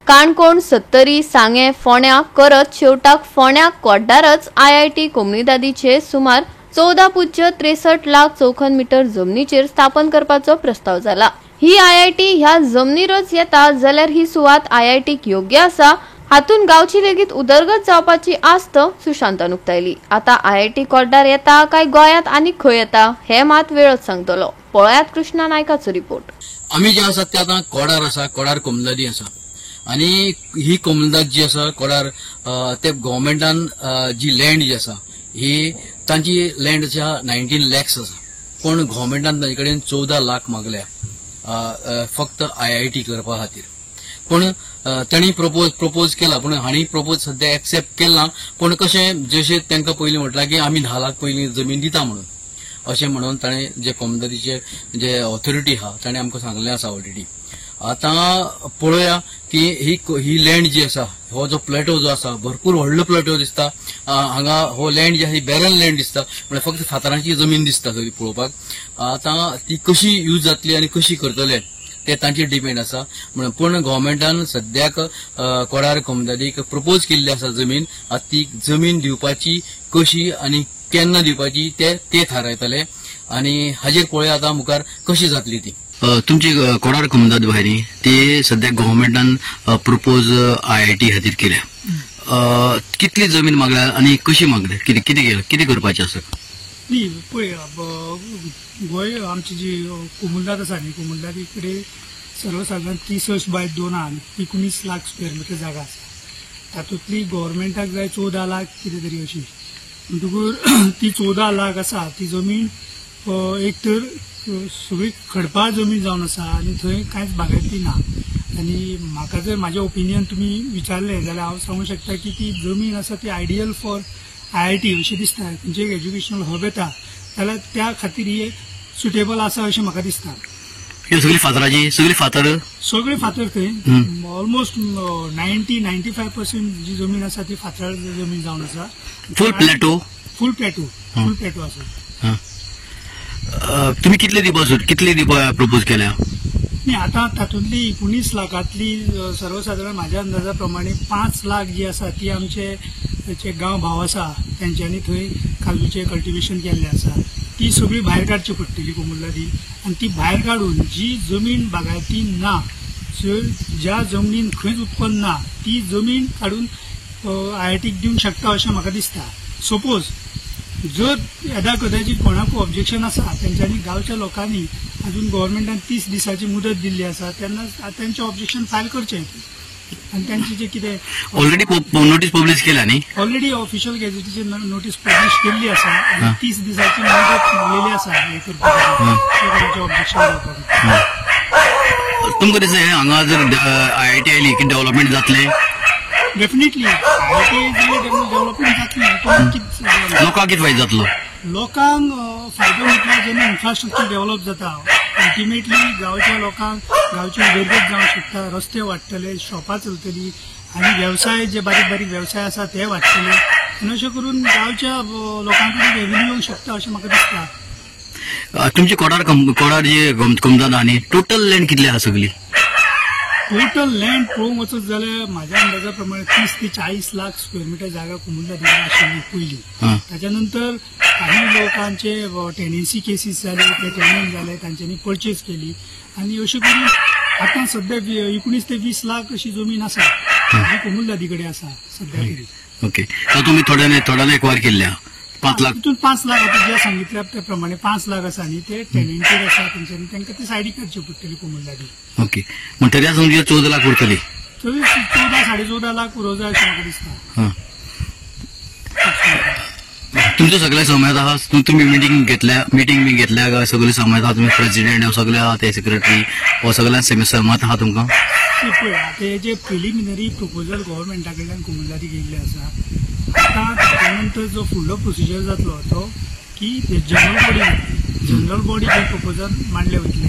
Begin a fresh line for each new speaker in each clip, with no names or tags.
काणकोण, सत्तरी, सांगे, फोंड्या करत शेवटाक फोंड्या कोड्डारच आयआयटी कोमुनिदादीचे सुमार 14.63 लाख चौखण मीटर जमनीचेर स्थापन करपाचो प्रस्ताव जाला। ही आयआयटी ह्या जमनीरच येता जाल्यार ही सुवात आयआयटीक योग्य आसा, हातून गावची लेगीत उदरगत जावपाची आस्त सुशांतान उक्तायली। आता आयआयटी कोड्डार येता काय गोंयांत आनी खंय येता हे मात वेळच सांगतलो। पळयात कृष्णा नायकाचो रिपोर्ट।
आम्ही जे आसा ते आता कोडार आसा, कोडार कोमुनिदादी आसा आणि ही कोमुनिदाद जी आसा कोडार ते गव्हर्मेंटान जी लँड जी आसा ही तांची लँड आसा 19 lakhs आसा, पण गव्हर्मेंटान तांचे कडेन 14 लाख मागल्या फक्त आयआयटी करपा खातीर। पण तांणी प्रपोज केला, पण हांणी प्रपोज सध्या एक्सेप्ट केला। पण कशें जशें तांकां पयलीं म्हटलां की आमी 10 लाख पयलीं जमीन दिता म्हणून, अशें म्हणून ताणें जे कोमुनिदादीचे जे ऑथॉरिटी आहा ताणें आमकां सांगलें आसा ऑलरेडी। आता पळोवया की ही लँड जी आसा, हो जो प्लॅटो जो आसा भरपूर व्हडलो प्लॅटो दिसता। हांगा हो लँड जी आसा ही बॅरल लँड दिसता, म्हणजे फक्त फातरांची जमीन दिसता सगळी पळोवपाक। आता ती कशी यूज जातली आनी कशी करतले ते तांचेर डिपेंड आसा। पण गव्हर्मेंटान सद्याक कोडार कोमुनिदादीक प्रपोज केल्ली आसा जमीन। ती जमीन दिवपाची कशी आनी केन्ना दिवपाची ते थारायतले आनी हाजेर पळोवया आता मुखार कशी जातली ती। तुमची कोडार कोमुनिदाद भायली ते सध्या गव्हर्मेंटान प्रपोज आयआयटी खातीर केल्या, कितली जमीन मागल्या आनी कशी मागल्या, कितें करपाचें आसा?
न्ही पळय, गोंय आमची जी कोमुनिदाद आसा न्ही, कोमुनिदादी कडेन सर्वसाधारण 30/2 19 लाख स्क्वेअर मीटर जागा आसा। तातूंतली गव्हर्मेंटाक जाय 14 लाख कितें तरी अशी। म्हणटकूर ती 14 लाख आसा ती जमीन एक तर सगळी खडपाळ जमीन जावन आसा आनी थंय कांयच बागायती ना। आनी म्हाका जर म्हाजें ओपिनियन तुमी विचारलें जाल्यार हांव सांगूंक शकता की ती जमीन आसा ती आयडियल फॉर आयआयटी अशें दिसता। खंयचें एक एज्युकेशनल हब येता जाल्यार त्या खातीर ही सुटेबल आसा अशें म्हाका दिसता।
सगळी फातर
थंय ऑलमोस्ट 90-95% जी जमीन आसा ती फातर जमीन जावन आसा।
फुल प्लॅटो आसा। तुम्ही कितले दिवपा प्रपोज केल्या?
न्ही आता तातूंतली 19 लाखांतली सर्वसाधारण म्हाज्या अंदाजा प्रमाणे 5 लाख जी आसा ती आमचे गांव भाव आसा तेंच्यांनी थंय काजूचे कल्टिवेशन केल्लें आसा। ती सगळी भायर काडची पडटली कोमुनिदादी, आनी ती भायर काडून जी जमीन बागायती ना, ज्या जमनीन खंयच उत्पन्न ना ती जमीन काडून आयआयटीक दिवंक शकता अशें म्हाका दिसता। सपोज जर येदा कदाचित कोणाकूय ऑब्जेक्शन आसा तेंच्यांनी गांवच्या लोकांनी अजून गव्हर्मेंटान 30 दिसाची मुदत दिल्ली आसा तेन्ना तेंचें ऑब्जेक्शन फायल करचें आनी तेंची जे कितें
ऑलरेडी नोटीस पब्लीश केल्या न्ही,
ऑलरेडी ऑफिशियल गॅजेटीचेर नोटीस पब्लीश केल्ली आसा आनी 30 दिसाची मुदत दिलेली आसा हे करपाक ऑब्जेक्शन जावपाक।
तुमकां दिसता हांगा जर आयआयटी आयली की डेव्हलपमेंट जातलें?
डेफिनेटली डेव्हलपमेंट जातलें।
लोकांक कितें फायदो जातलो?
लोकांक फायदो म्हटल्यार जेन्ना इन्फ्रास्ट्रक्चर डेव्हलप जाता अल्टिमेटली गांवच्या लोकांक गांवची उदरगत जावंक शकता, रस्ते वाडटले, शॉपां चलतली आनी वेवसाय जे बारीक वेवसाय आसा ते वाडटले आनी अशें करून गांवच्या लोकांक रेव्हेन्यू येवंक शकता अशें म्हाका दिसता।
तुमची कोडार जे कोमुनिदाद आहा न्ही, टोटल लँड कितली आहा सगळी?
टोटल लँड पळोवंक वचत जाल्यार म्हाज्या अंदाजा प्रमाणे 30 ते 40 लाख स्क्वेअर मीटर जागा कोमुनिदादी आशिल्ली पयलीं। ताच्या नंतर काही लोकांचे टेनन्सी केसीस जाले, ते टेनंट जाले, तांच्यांनी परचेज केली आनी अशें करून आतां सध्या 19 ते 20 लाख अशी जमीन आसा जी कोमुनिदादी कडेन आसा सध्या तरी।
ओके, तुम्ही थोड्यान एक्वायर केल्ल्या 5 लाख?
तितून 5 लाख आता जे सांगितल्या त्या प्रमाणे 5 लाख आसा न्ही ते टेनंटेड आसा तेंच्यांनी तांकां ती सायडीक करची पडटली कोमुनिदादी।
ओके, मग तरी आसून 14 लाख उरतली?
14-14.5 लाख उरो जाय अशें म्हाका दिसता।
तुमचे सगळे समयत आहा? तुम्ही मिटींग बी घेतल्या काय? सगळे समयत आहा? तुम्ही प्रेसिडेंट सगळे आहा ते सेक्रेटरी हो सगळ्यां समत आहा तुमकां?
पळय आता जे प्रिलिमिनरी प्रपोजल गव्हर्मेंटा कडल्यान कोमुनिदादी गेल्ले आसा, आता त्यानंतर जो फुडलो प्रोसिजर जातलो तो की जनरल बॉडी जे प्रपोजल मांडले वयतले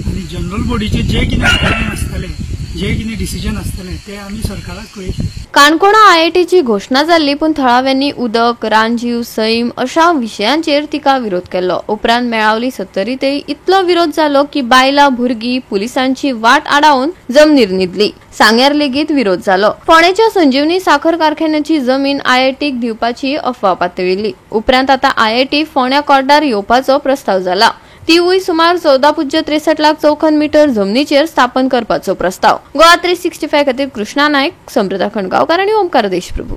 आनी जनरल बॉडीचे जे कितें रिक्वायरमेंट आसतले जे कितें डिसिजन आसतलें तें आमी सरकाराक कळयतले.
काणकोणा आयआयटीची घोषणा जाल्ली पूण थळाव्यांनी उदक, रानजीव, सैम अशा विशयांचेर तिका विरोध केलो. उपरांत मेळावली सत्तरीतय इतलो विरोध जालो की बायलां, भुरगीं पुलिसांची वाट आडावन जमनीर न्हिदली. सांग्यार लेगीत विरोध जालो. फोंडेच्या संजीवनी साखर कारखान्याची जमीन आयआयटीक दिवपाची अफवा पातळिल्ली. उपरांत आता आयआयटी फोंड्या कोड्डार येवपाचो प्रस्ताव जाला. तिवूय सुमार 14.63 लाख चौखन मीटर जमनीचेर स्थापन करपाचो प्रस्ताव. गोवा 365 खातीर कृष्णा नायक, समृद्धा खणगांवकार आनी ओमकार देशप्रभू.